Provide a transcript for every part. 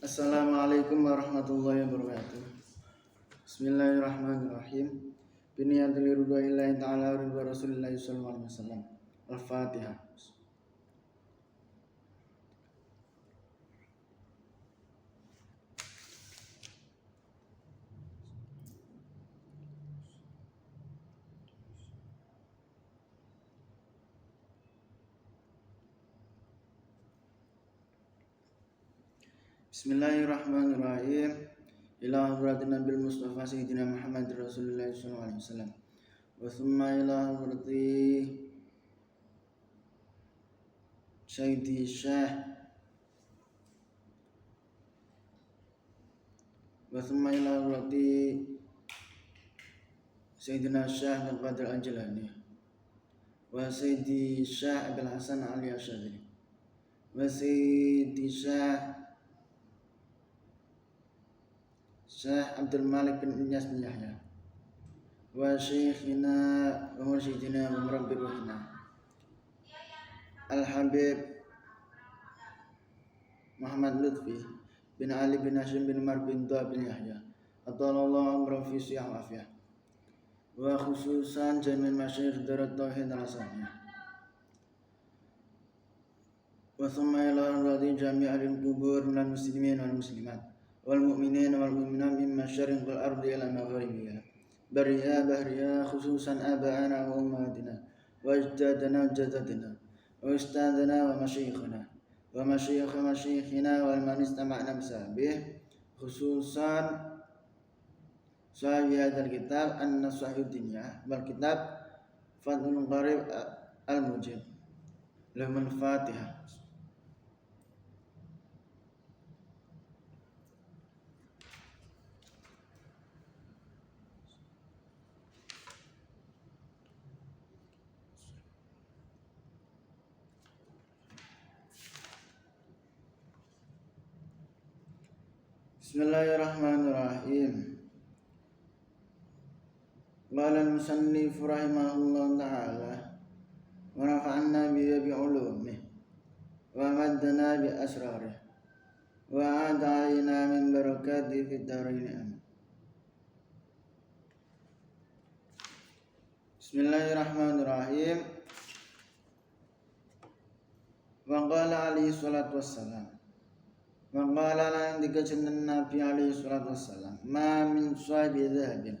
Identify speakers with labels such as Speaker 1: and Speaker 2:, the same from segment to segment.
Speaker 1: Assalamualaikum warahmatullahi wabarakatuh. Bismillahirrahmanirrahim. Biniyatul ridwanillahi ta'ala wa ridwa Rasulillahi sallallahu alaihi wasallam. Al-Fatihah. Bismillahirrahmanirrahim. Ila hadratin Nabil Mustafa Sayyidina Muhammad Rasulullah sallallahu alaihi wasallam. Wa thumma ila hadrati Sayyidi Syekh wa thumma ila hadrati Sayyidina Syekh Abdul Qadir Al-Jilani wa Sayyidi Syekh Abdul Hasan Ali Asyadili wa Sayyidi Syekh Abdul Malik bin Inyas bin Yahya wa syekhina wa mursyidina wa murabbir ruhina Al-Habib Muhammad Lutfi bin Ali bin Hashim bin Umar bin Dua bin Yahya Atalallahu amra fi siyah wa afiyah wa khususan jamin masyayikh darat tauhid al-asaniyah wa thumma ila radhi jami'al kubur minal muslimin wal muslimat wal mu'minin wal mu'minat min masyariqil ardi ila magharibiha bariya bahriya khususan aba'ana wa ummatina wa ajdadana jadadina wa ustadana wa masyayikhina wa masyayikh masyayikhina wal man istama'na bisabih khususan sahibi hadzal kitab an-nasuhud dunya wal kitab Fadlul Qarib al-Mujib lahul Fatihah. Bismillahirrahmanirrahim. Qala al-musannif rahimahullah ta'ala wa nafa'anna bi ulumih wa maddana bi asrarih wa a'da'ina min barakati fid dharain amin. Bismillahirrahmanirrahim. Wa qala alaihi salatu wassalam wa qala la indika Nabi alaihi salatu wassalam ma min sahibi dhahabin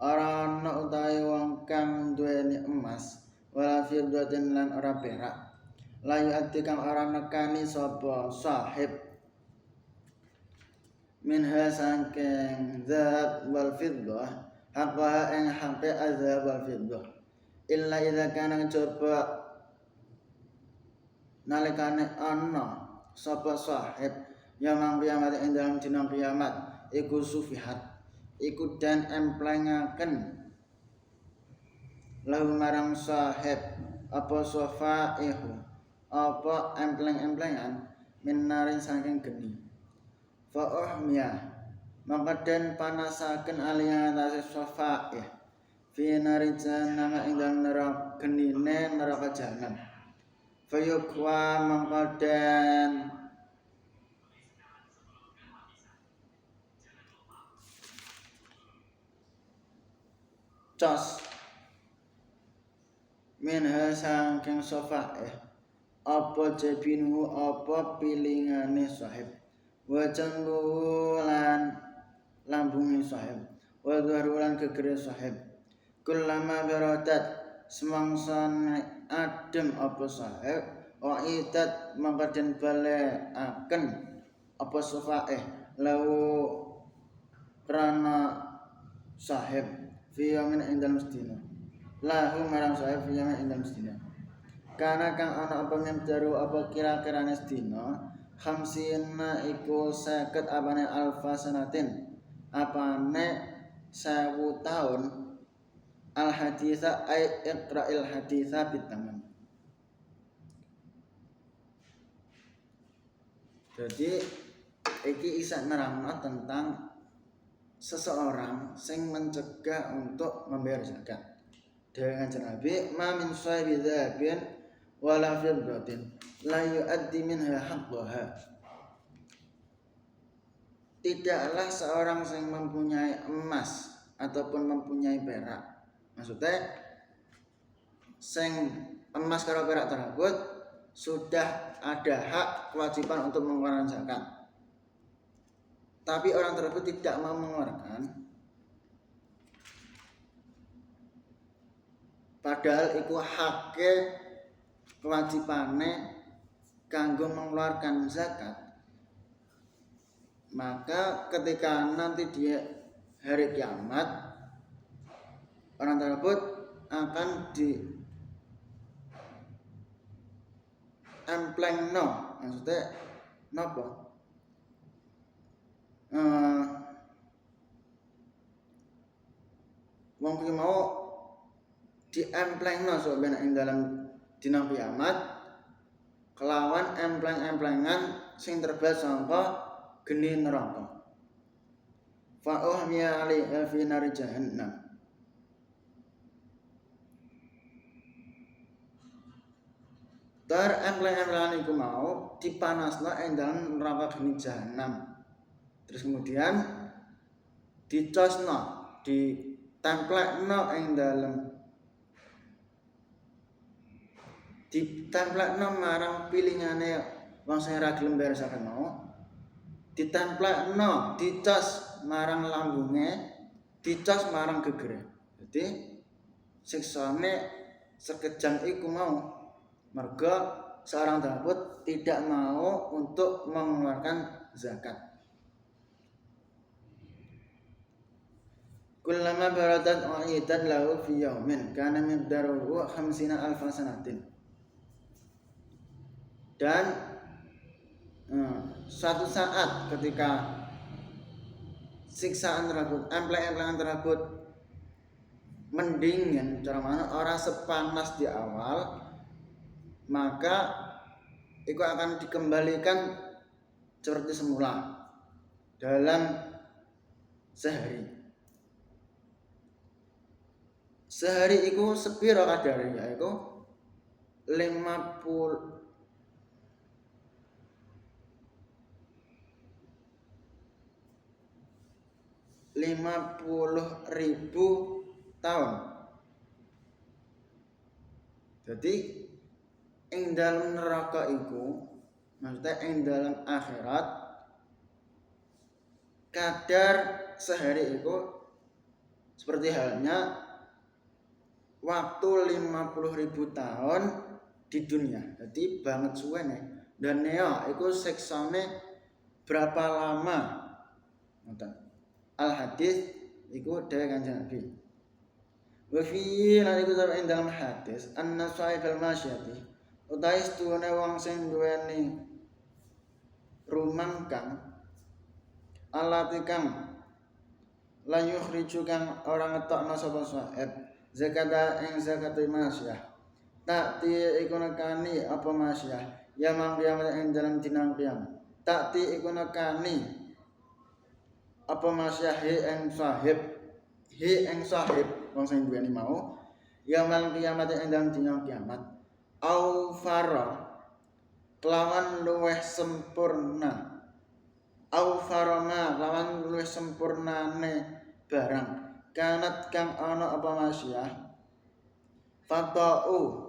Speaker 1: ora ana utahe wong kang duweni emas wala fiddatin lan ora perak layu ati kang ora nekani sapa sahib minha sangking dzahab wal fiddah haqqa ing haqqi adzhab wal fiddah illa idza kana coba nalikane ana sapa sahib yang kiamat ing dalam dina kiamat iku sufihat iku dan emplengaken lahu marang sahib apa sofaihu apa empleng-emplengan min narin saking geni fa uhmiyah maka den panasaken aliyah atase sofaih fi narin jahannam ing dalam neraka genine neraka jahanam fayukwa maka den cos minha saking sofaih apa jabinu apa pilingane sahib wa jangu lan lambunge sahib wa dharulan gegere sahib kullama baradat semangsa adem apa sahib wa idat maka den balekaken apa sofaih lau krana sahib fi yamin indal mustina lahu marang sahib fi yamin indal mustina kana kang ana apa memdaru apa kira-kirane sedina khamsina iku 50 apane alfa sanatin apane 1000 tahun al haditsa ay iqra'il haditsa bitaman. Jadi iki isa nerangno tentang seseorang sing mencegah untuk membayar zakat. Dengan Nabi, ma min sahibi dhabin wala fiddatin la yu'addi minha haqqaha. tidaklah seorang yang mempunyai emas ataupun mempunyai perak, maksudnya sing emas karo perak tersebut sudah ada hak kewajiban untuk mengeluarkan zakat, tapi orang tersebut tidak mau mengeluarkan, padahal itu haknya kewajibannya kanggo mengeluarkan zakat, maka ketika nanti dia hari kiamat orang tersebut akan di emplengno, maksudnya nopo wong ki mau diemplengno sebenarnya ing dalam dina kiamat kelawan empleng-emplengan sing terbuat saka geni neraka. Fa uhmiya alaiha fi nari jahannam. Dar empleng-emplengan iku mau dipanasno ing dalam neraka geni jahanam. Terus kemudian dicosno, ditemplekno ing dalam ditemplekno marang pilingane wong sing ora gelem bayar zakat mau, ditemplekno, dicos marang lambunge, dicos marang gegere. Jadi siksane sekejam iku mau, mergo seorang tersebut tidak mau untuk mengeluarkan zakat. Kullama baradat u'idat lahu fi yaumin kana miqdaruhu 50,000 sanatin. Dan suatu saat ketika siksaan tersebut, empleng-emplengan tersebut mendingin, cara mana orang sepanas di awal, maka itu akan dikembalikan seperti semula dalam sehari. Sehari itu sepiro kadare, yaitu 50.000 tahun. Jadi ing dalam neraka iku, maksudnya ing dalam akhirat kadar sehari itu seperti halnya waktu 50.000 tahun di dunia. Jadi banget suwene. Dan neo iku siksane berapa lama? Ngoten. Al hadis iku dhewe Kanjeng Nabi. Wa fi lan iku sampe dalam hadis anna sahibal masyati utahe stune wong sing duweni rumang kang alati kang la yukhriju kang ora ngetokno sapa sahib zakata ing zakat masyah. Takti iku nekani apa masyah ya mang kiamat ing dalam dina kiamat. Takti iku nekani apa masyahi ing sahib wong sing duweni mau yaumul kiamat ing dalem dina kiamat au fara kelawan luweh sempurna au farama kelawan luweh sempurnane barang kanat kang ana apa masyah fatau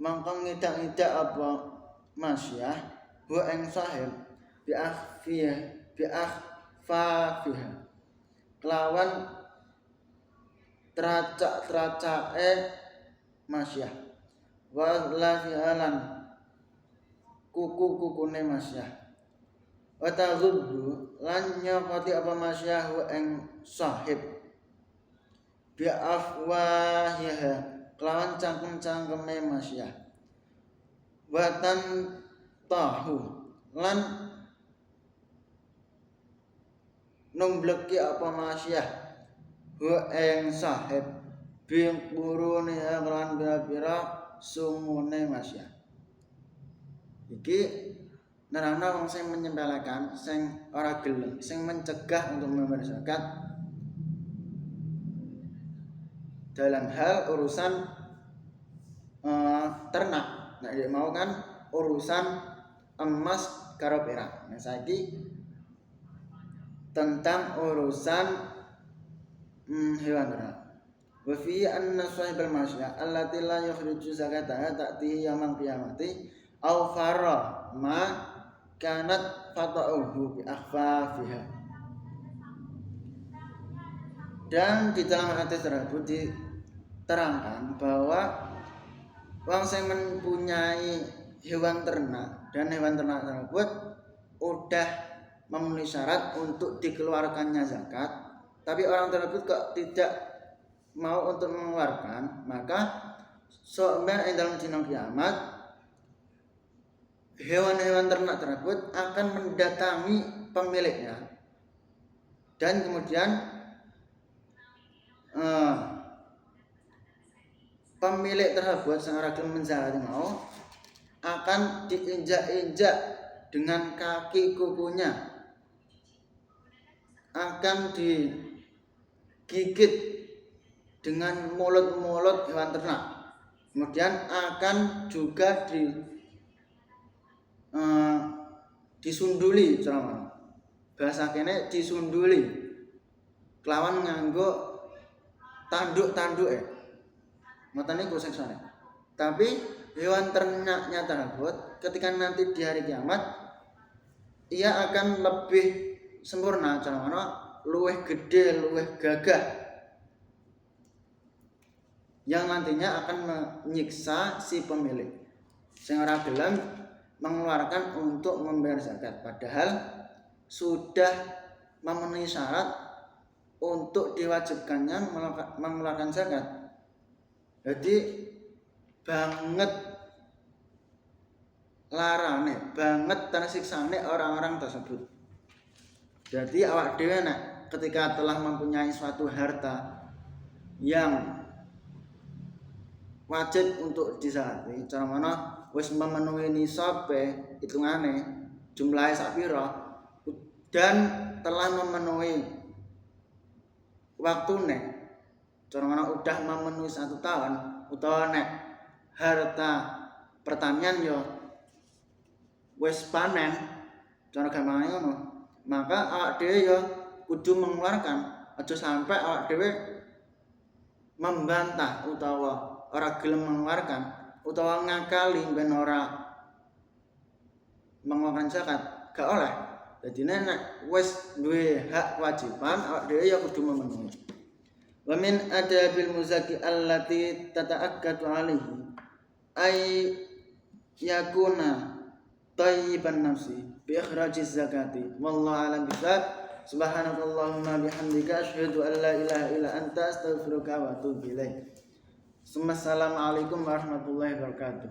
Speaker 1: mangko ngidak-idak apa masyah wa ing sahib fafiha kelawan teracake masyah wa lafialan kuku-kukune masyah wa taghuddu lan nyopoti apa masyah wa ing sahib bi afwahiha kelawan cangkem-cangkeme masyah wa tan tahu lan numbleki apa masyah wa ing sahib bing burune lan pira-pira sungune masyah. Iki nerangno wong sing menyempelekan, sing ora gelem, sing mencegah untuk membayar zakat dalam hal urusan ternak. Nek dia mau kan urusan emas karo perak. Nah saiki tentang urusan hewan ternak. Wa fi anna sahibal masya allati la yukhriju zakataha ta'tihi yaumil qiyamati aw farra ma kanat fata'uhu bi akhfafiha. Dan di dalam hadis tersebut diterangkan bahwa orang yang mempunyai hewan ternak dan hewan ternak tersebut udah memenuhi syarat untuk dikeluarkannya zakat, tapi orang tersebut kok tidak mau untuk mengeluarkan, maka sebenarnya dalam dina kiamat hewan-hewan ternak tersebut akan mendatangi pemiliknya dan kemudian pemilik tersebut secara menjadi mau akan diinjak-injak dengan kaki kukunya, akan digigit dengan mulut-mulut hewan ternak, kemudian akan juga disunduli, bahasa kene disunduli kelawan nganggo tanduk-tanduk ngoten niku seksane. Tapi hewan ternaknya tersebut ketika nanti di hari kiamat ia akan lebih sempurna, luwih gede, luwih gagah, yang nantinya akan menyiksa si pemilik sing ora gelem mengeluarkan untuk membayar zakat, padahal sudah memenuhi syarat untuk diwajibkannya mengeluarkan zakat. Jadi banget larane, banget tersiksane orang-orang tersebut. Jadi awak dhewe nek ketika telah mempunyai suatu harta yang wajib untuk dizakati, cara mana wis memenuhi nisabe hitungane jumlahe sak pira dan telah memenuhi waktune, cara mana udah memenuhi 1 tahun, utawa nek harta pertanian yo wis panen, cara gampangane ngono, maka awak dhewe yo kudu mengeluarkan. Aja sampai awak dhewe membantah utawa ora gelem mengeluarkan utawa ngakali ben ora mengeluarkan zakat, gak oleh. Jadi nek wis duwe hak kewajiban, awak dhewe ya kudu memenuhi. Wa min adabil muzaki allati tata'akkadu alaihi ay yakuna thayyiban nafsi bi ikhrajiz zakati. Wallahu a'lam bishawab. Subhanakallahumma bihamdika asyhadu an la ilaha illa anta astaghfiruka wa atubu ilaik. Assalamualaikum warahmatullahi wabarakatuh.